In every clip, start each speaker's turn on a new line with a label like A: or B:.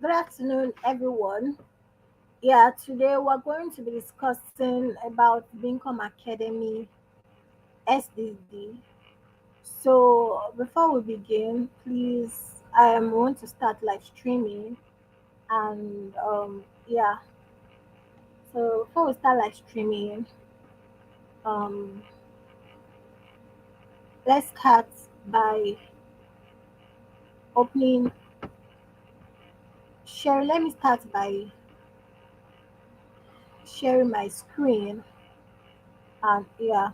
A: Good afternoon, everyone. Yeah, today we're going to be discussing about Bincom Academy SDD. So, before we begin, please, I want to start live streaming. And yeah, so before we start live streaming, um, let's start by opening, share. Let me start by sharing my screen. And yeah,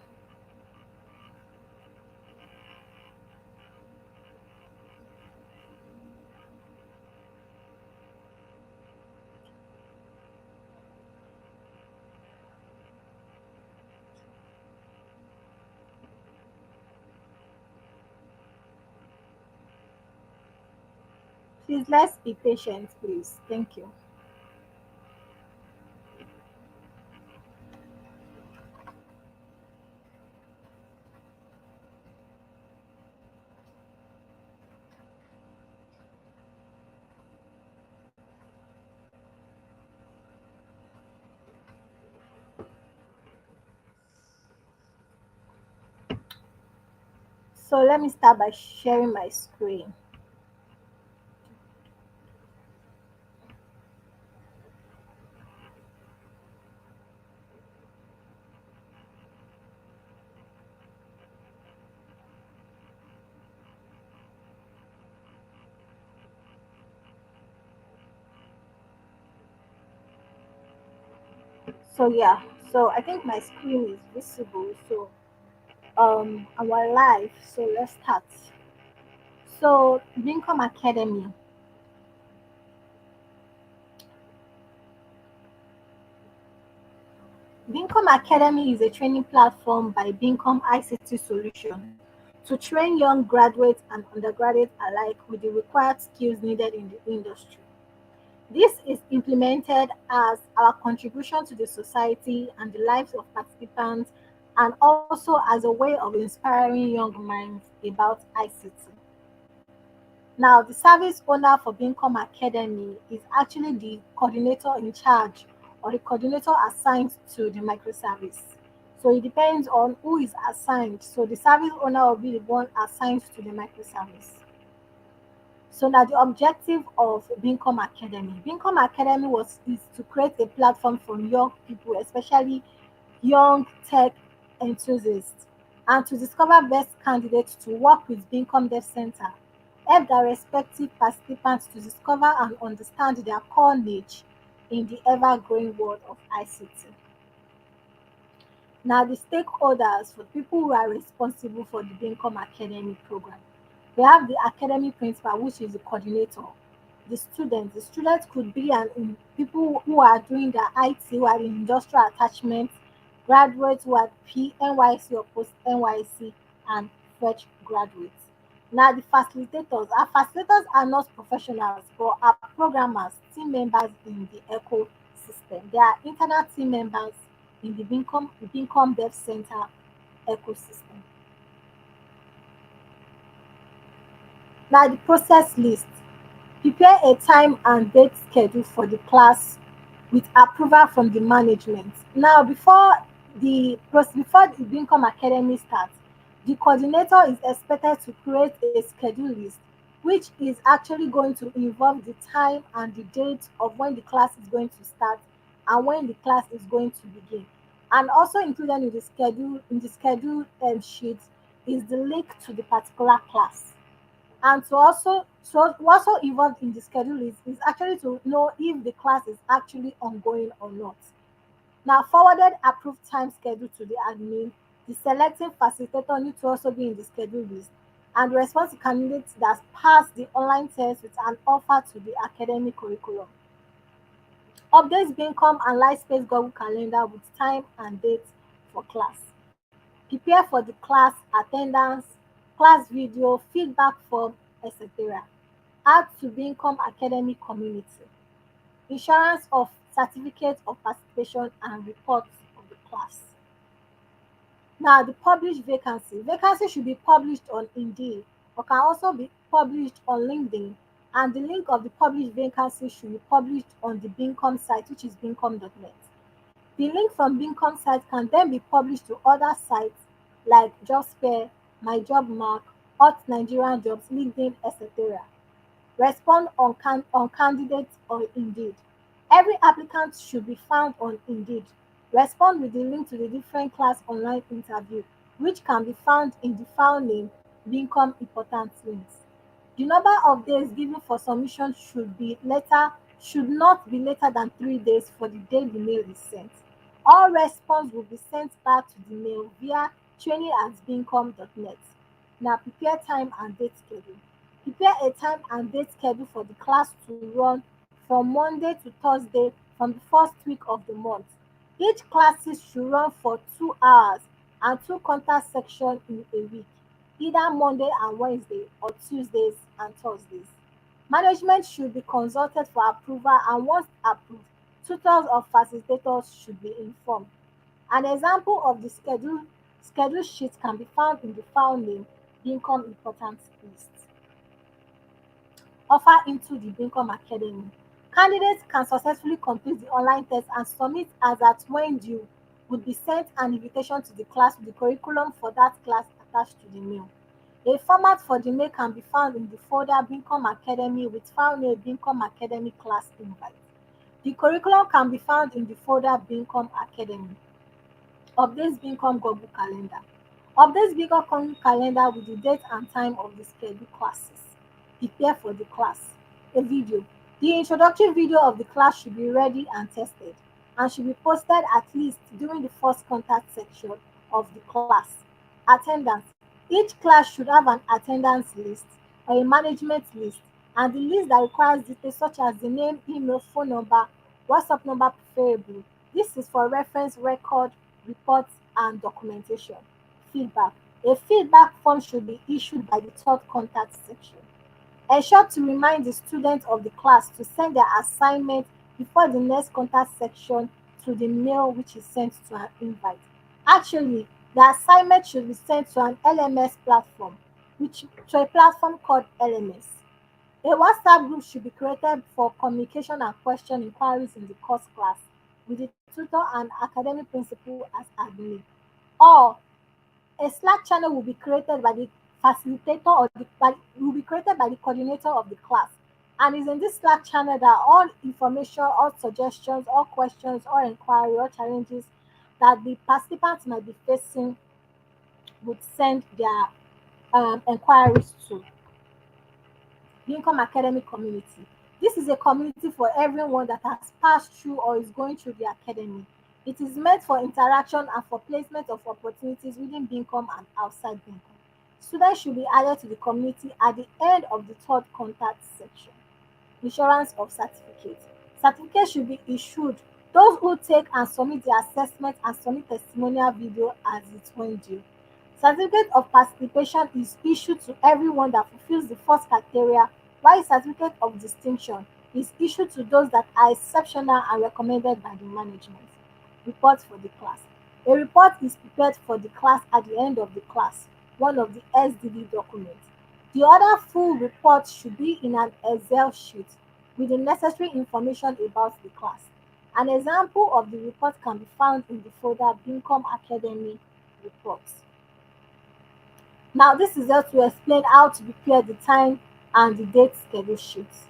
A: please let's be patient, please. Thank you. So let me start by sharing my screen. So yeah, so I think my screen is visible. So our live. So let's start. So Bincom Academy. Bincom Academy is a training platform by Bincom ICT Solution to train young graduates and undergraduates alike with the required skills needed in the industry. This is implemented as our contribution to the society and the lives of participants, and also as a way of inspiring young minds about ICT. Now, the service owner for Bincom Academy is actually the coordinator in charge or the coordinator assigned to the microservice. So it depends on who is assigned. So the service owner will be the one assigned to the microservice. So now the objective of Bincom Academy. Bincom Academy was is to create a platform for young people, especially young tech enthusiasts, and to discover best candidates to work with Bincom Dev Center, help their respective participants to discover and understand their core niche in the ever-growing world of ICT. Now, the stakeholders for people who are responsible for the Bincom Academy program. We have the academy principal, which is the coordinator. The students could be people who are doing the IT, who are in industrial attachment, graduates who are PNYC or post NYC, and fresh graduates. Now, the facilitators. Our facilitators are not professionals, but are programmers, team members in the ecosystem. They are internal team members in the Bincom Dev Center ecosystem. Now, the process list. Prepare a time and date schedule for the class with approval from the management. Now, before the Bincom Academy starts, the coordinator is expected to create a schedule list, which is actually going to involve the time and the date of when the class is going to start and when the class is going to begin. And also included in the schedule sheet is the link to the particular class. And to also involved in the schedule is actually to know if the class is actually ongoing or not. Now, forwarded approved time schedule to the admin. The selecting facilitator need to also be in the schedule list, and response to candidates that pass the online test with an offer to the academic curriculum. Updates being come and light space Google Calendar with time and date for class. Prepare for the class attendance, class video, feedback form, etc. Add to Bincom academic community. Insurance of certificate of participation and reports of the class. Now, the published vacancy. Vacancy should be published on Indeed or can also be published on LinkedIn and the link of the published vacancy should be published on the Bincom site, which is bincom.net. The link from Bincom site can then be published to other sites like JobSpare, MyJobMark, Hot Nigerian Jobs, LinkedIn, etc. Respond on candidates on Indeed. Every applicant should be found on Indeed. Respond with the link to the different class online interview, which can be found in the file name Bincom Important Links. The number of days given for submission should not be later than 3 days for the day the mail is sent. All response will be sent back to the mail via training@bincom.net. Now prepare time and date schedule. Prepare a time and date schedule for the class to run from Monday to Thursday from the first week of the month. Each classes should run for 2 hours and two contact sections in a week, either Monday and Wednesday or Tuesdays and Thursdays. Management should be consulted for approval, and once approved, tutors or facilitators should be informed. An example of the schedule sheet can be found in the file name Bincom Important List. Offer into the Bincom Academy. Candidates can successfully complete the online test and submit as at when due would be sent an invitation to the class with the curriculum for that class attached to the mail. A format for the mail can be found in the folder Bincom Academy with file name Bincom Academy Class Invite. The curriculum can be found in the folder Bincom Academy. Updates Bincom Google Calendar. Updates Bincom Calendar with the date and time of the scheduled classes. Prepare for the class. A video. The introductory video of the class should be ready and tested and should be posted at least during the first contact section of the class. Attendance. Each class should have an attendance list or a management list, and the list that requires details such as the name, email, phone number, WhatsApp number preferable. This is for reference, record, reports, and documentation. Feedback. A feedback form should be issued by the third contact section. Ensure to remind the students of the class to send their assignment before the next contact section to the mail which is sent to an invite. Actually, the assignment should be sent to an LMS platform, which to a platform called LMS. A WhatsApp group should be created for communication and question inquiries in the course class with the tutor and academic principal as admin. Or a Slack channel will be created by the facilitator will be created by the coordinator of the class, and is in this Slack channel that all information, all suggestions, all questions, all inquiry, or challenges that the participants might be facing would send their inquiries to. Bincom Academy Community. This is a community for everyone that has passed through or is going through the academy. It is meant for interaction and for placement of opportunities within Bincom and outside Bincom. Students should be added to the community at the end of the third contact section. Insurance of certificate. Certificates should be issued those who take and submit the assessment and submit testimonial video as it when due. Certificate of participation is issued to everyone that fulfills the first criteria, while certificate of distinction is issued to those that are exceptional and recommended by the management. Report for the class. A report is prepared for the class at the end of the class, one of the SDD documents. The other full report should be in an Excel sheet with the necessary information about the class. An example of the report can be found in the folder Bincom Academy Reports. Now, this is just to explain how to prepare the time and the date schedule sheets.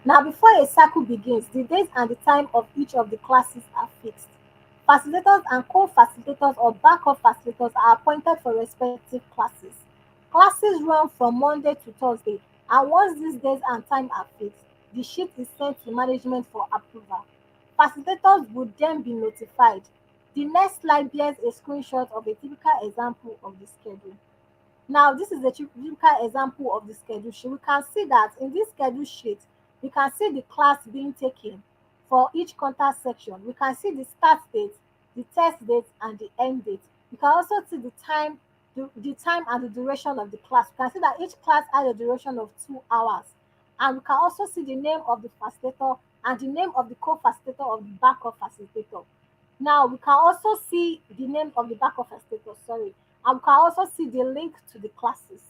A: Now, before a cycle begins, the date and the time of each of the classes are fixed. Facilitators and co-facilitators or backup facilitators are appointed for respective classes. Classes run from Monday to Thursday, and once these days and time are fixed, the sheet is sent to management for approval. Facilitators would then be notified. The next slide bears a screenshot of a typical example of the schedule. Now, this is a typical example of the schedule sheet. We can see that in this schedule sheet, we can see the class being taken for each contact section. We can see the start date, the test date, and the end date. We can also see the time and the duration of the class. We can see that each class has a duration of 2 hours. And we can also see the name of the facilitator and the name of the co-facilitator of the backup facilitator. Now, we can also see the name of the backup facilitator, sorry, and we can also see the link to the classes.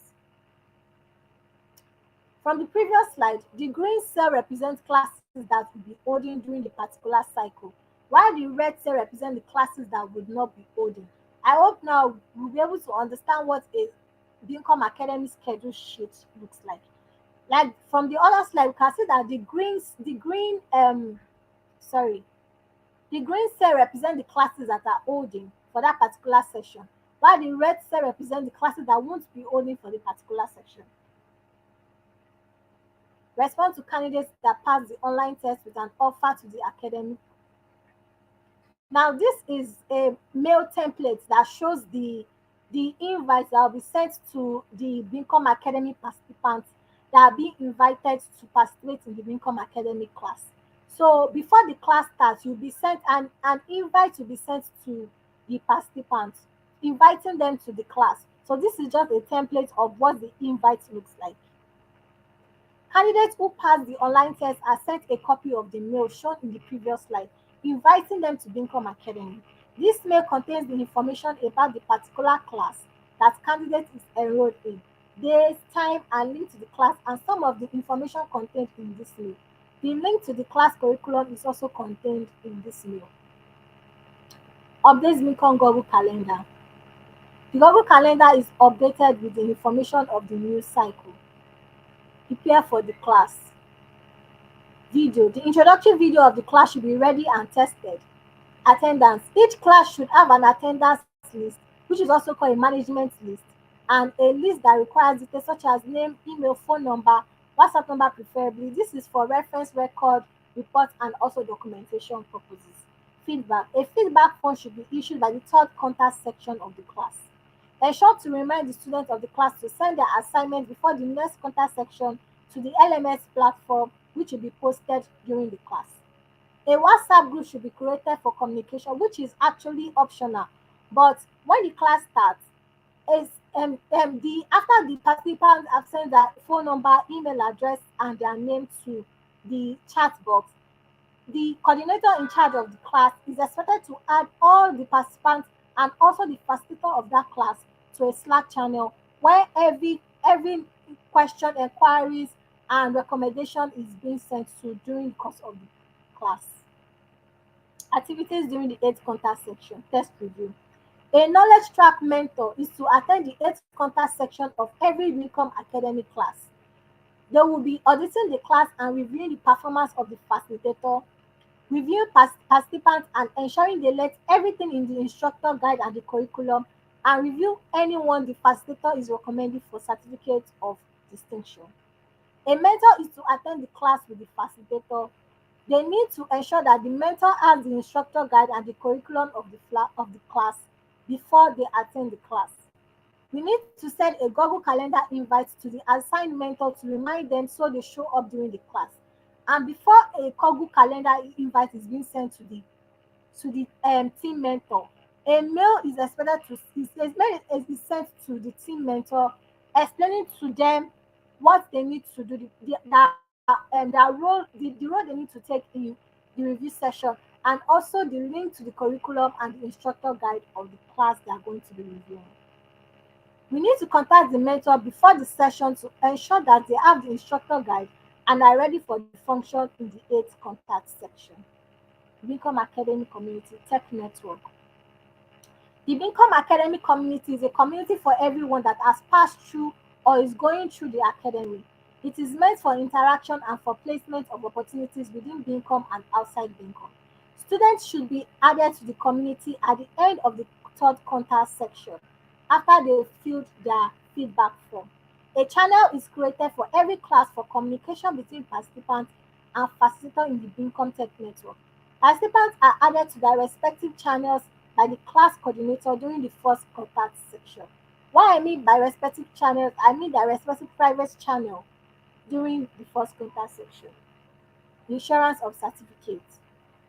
A: From the previous slide, the green cell represents classes that will be holding during the particular cycle, while the red cell represents the classes that would not be holding. I hope now we'll be able to understand what a Bincom Academy schedule sheet looks like. Like from the other slide, we can see that sorry, the green cell represent the classes that are holding for that particular session, while the red cell represent the classes that won't be holding for the particular section. Respond to candidates that pass the online test with an offer to the academy. Now, this is a mail template that shows the invites that will be sent to the Bincom Academy participants that are being invited to participate in the Bincom Academy class. So before the class starts, you'll be sent an invite will be sent to the participants, inviting them to the class. So this is just a template of what the invite looks like. Candidates who pass the online test are sent a copy of the mail shown in the previous slide, inviting them to Bincom Academy. This mail contains the information about the particular class that candidate is enrolled in, days, time, and link to the class, and some of the information contained in this mail. The link to the class curriculum is also contained in this mail. Updates Bincom Google Calendar. The Google Calendar is updated with the information of the new cycle. Prepare for the class. Video. The introductory video of the class should be ready and tested. Attendance. Each class should have an attendance list, which is also called a management list, and a list that requires details such as name, email, phone number, WhatsApp number preferably. This is for reference, record, report, and also documentation purposes. Feedback. A feedback form should be issued by the third contact section of the class. Ensure to remind the students of the class to send their assignment before the next contact section to the LMS platform, which will be posted during the class. A WhatsApp group should be created for communication, which is actually optional. But when the class starts, is the after the participants have sent their phone number, email address, and their name to the chat box, the coordinator in charge of the class is expected to add all the participants and also the facilitator of that class to a Slack channel where every question, inquiries, and recommendation is being sent to during the course of the class. Activities during the 8th contact section. Test review. A knowledge track mentor is to attend the 8th contact section of every Bincom Academy class. They will be auditing the class and reviewing the performance of the facilitator, reviewing participants and ensuring they let everything in the instructor guide and the curriculum, and review anyone the facilitator is recommending for certificate of distinction. A mentor is to attend the class with the facilitator. They need to ensure that the mentor has the instructor guide and the curriculum of the class before they attend the class. We need to send a Google Calendar invite to the assigned mentor to remind them so they show up during the class. And before a Google Calendar invite is being sent to the team mentor, a mail is expected to is sent to the team mentor, explaining to them what they need to do, the role they need to take in the review session, and also the link to the curriculum and the instructor guide of the class they are going to be reviewing. We need to contact the mentor before the session to ensure that they have the instructor guide and are ready for the function in the 8th contact section. Bincom Academy Community Tech Network. The Bincom Academy community is a community for everyone that has passed through or is going through the academy. It is meant for interaction and for placement of opportunities within Bincom and outside Bincom. Students should be added to the community at the end of the 3rd contact section after they filled their feedback form. A channel is created for every class for communication between participants and facilitator in the Bincom Tech Network. Participants are added to their respective channels by the class coordinator during the 1st contact section. What I mean by respective channels, I mean their respective private channel during the 1st contact section. Insurance of certificates.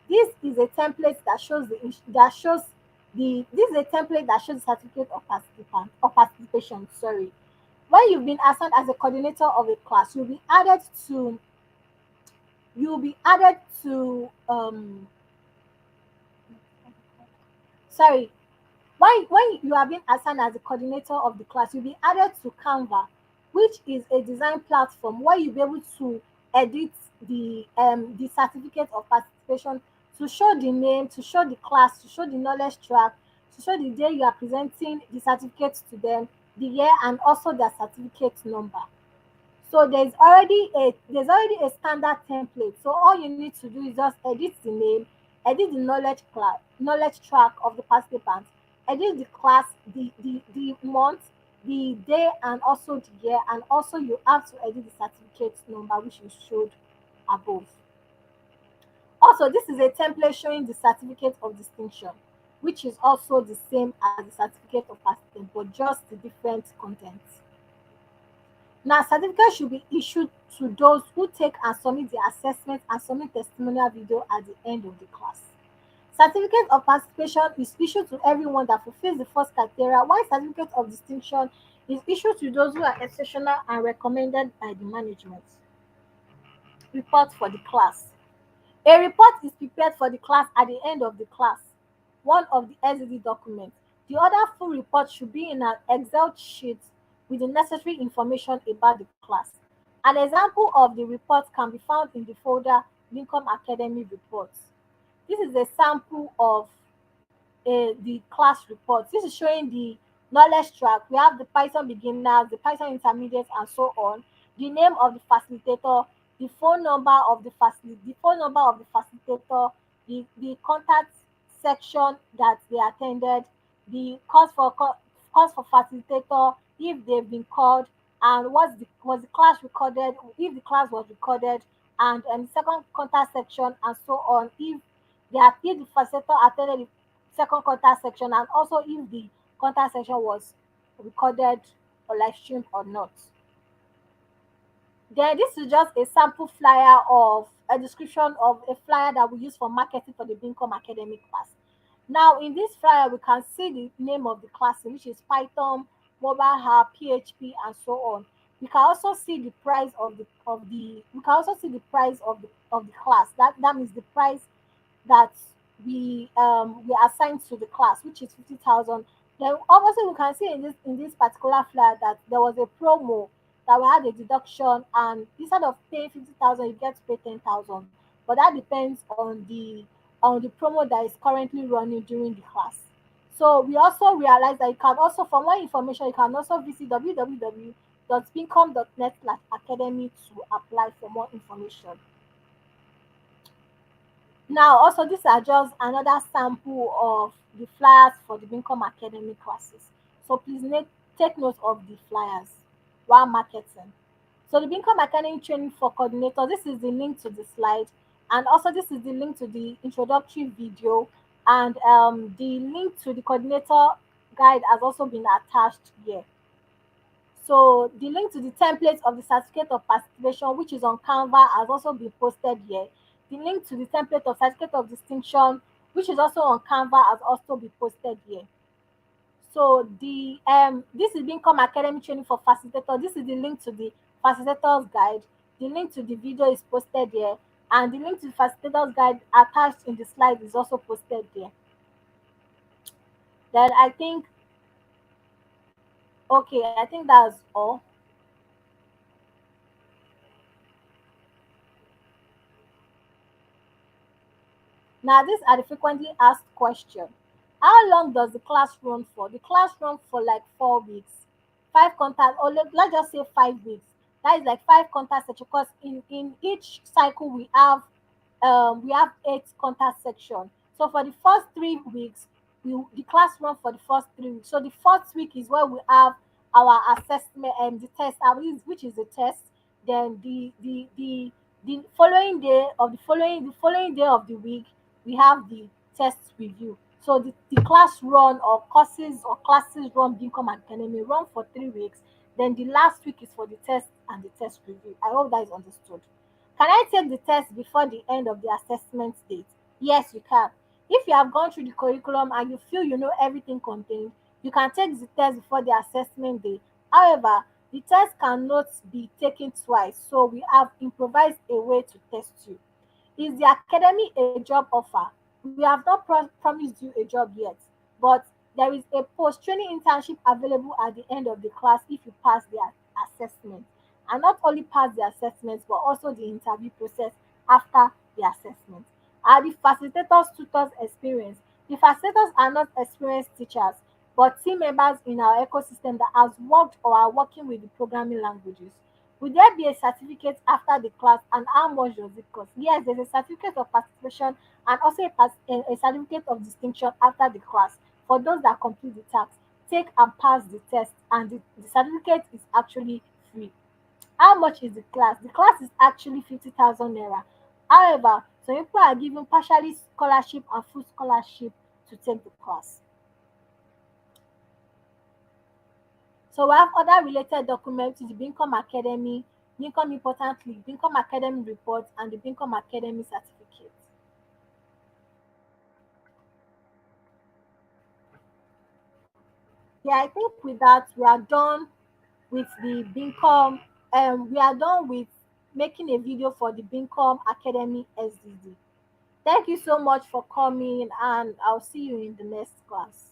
A: This is a template that shows this is a template that shows the certificate of participation. Sorry. When you've been assigned as a coordinator of a class, you'll be added to sorry when you have been assigned as a coordinator of the class, you'll be added to Canva which is a design platform where you'll be able to edit the certificate of participation to show the name, to show the class, to show the knowledge track, to show the day you are presenting the certificate to them, the year, and also their certificate number. So there's already a standard template. So all you need to do is just edit the name, edit the knowledge track of the participant, edit the class, the month, the day, and also the year, and also you have to edit the certificate number which you showed above. Also, this is a template showing the certificate of distinction, which is also the same as the certificate of participant, but just the different contents. Now, certificate should be issued to those who take and submit the assessment and submit testimonial video at the end of the class. Certificate of participation is issued to everyone that fulfills the first criteria, while certificate of distinction is issued to those who are exceptional and recommended by the management. Report for the class. A report is prepared for the class at the end of the class, one of the SDD documents. The other full report should be in an Excel sheet with the necessary information about the class. An example of the report can be found in the folder Bincom Academy Reports. This is a sample of the class report. This is showing the knowledge track. We have the Python beginners, the Python intermediate, and so on. The name of the facilitator, the phone number of the facilitator, the contact section that they attended, the course for facilitator if they've been called, and was the class recorded, if the class was recorded, and the second contact section, and so on, if the facilitator attended the second contact section, and also if the contact section was recorded or live streamed or not. Then this is just a sample flyer of a description of a flyer that we use for marketing for the Bincom academic class. Now in this flyer we can see the name of the class, which is Python, mobile app, PHP, and so on. We can also see the price of the we can also see the price of the class. That means the price that we assigned to the class, which is 50,000. Then obviously we can see in this particular flyer that there was a promo that we had a deduction, and instead of paying 50,000, you get to pay 10,000. But that depends on the promo that is currently running during the class. So we also realize that you can also, for more information, you can also visit www.bincom.net/academy to apply for more information. Now, also, these are just another sample of the flyers for the Bincom Academy classes. So please take note of the flyers while marketing. So the Bincom Academy training for coordinator, this is the link to the slide. And also this is the link to the introductory video. And the link to the coordinator guide has also been attached here. So the link to the template of the certificate of participation, which is on Canva, has also been posted here. The link to the template of certificate of distinction, which is also on Canva, has also been posted here. So this is Bincom Academy training for facilitator. This is the link to the facilitator's guide. The link to the video is posted here, and the link to the facilitator's guide attached in the slide is also posted there. Then I think that's all. Now, these are the frequently asked questions. How long does the class run for? The class run for like 4 weeks. Five contact, or let's just say 5 weeks. That is like five contact sections, because in each cycle we have eight contact sections. So for the first 3 weeks, the class run for the first 3 weeks. So the fourth week is where we have our assessment and the test, which is the test. Then the following day of the following day of the week, we have the test review. So the class run or courses or classes run Bincom Academy run for 3 weeks. Then the last week is for the test and the test review. I hope that is understood. Can I take the test before the end of the assessment date? Yes, you can. If you have gone through the curriculum and you feel you know everything contained, you can take the test before the assessment day. However, the test cannot be taken twice, so we have improvised a way to test you. Is the academy a job offer? We have not promised you a job yet, but there is a post training internship available at the end of the class if you pass the assessment, and not only pass the assessment but also the interview process after the assessment. Are the facilitators tutors experienced? The facilitators are not experienced teachers but team members in our ecosystem that has worked or are working with the programming languages. Will there be a certificate after the class, and how much does it cost? Yes, there's a certificate of participation and also a certificate of distinction after the class for those that complete the task, take and pass the test, and the certificate is actually free. How much is the class? The class is actually 50,000 naira. However, some people are given partially scholarship and full scholarship to take the class. So we have other related documents, the Bincom Academy, Bincom importantly, Bincom Academy report, and the Bincom Academy certificate. Yeah, I think with that we are done with the Bincom. We are done with making a video for the Bincom Academy SDD. Thank you so much for coming, and I'll see you in the next class.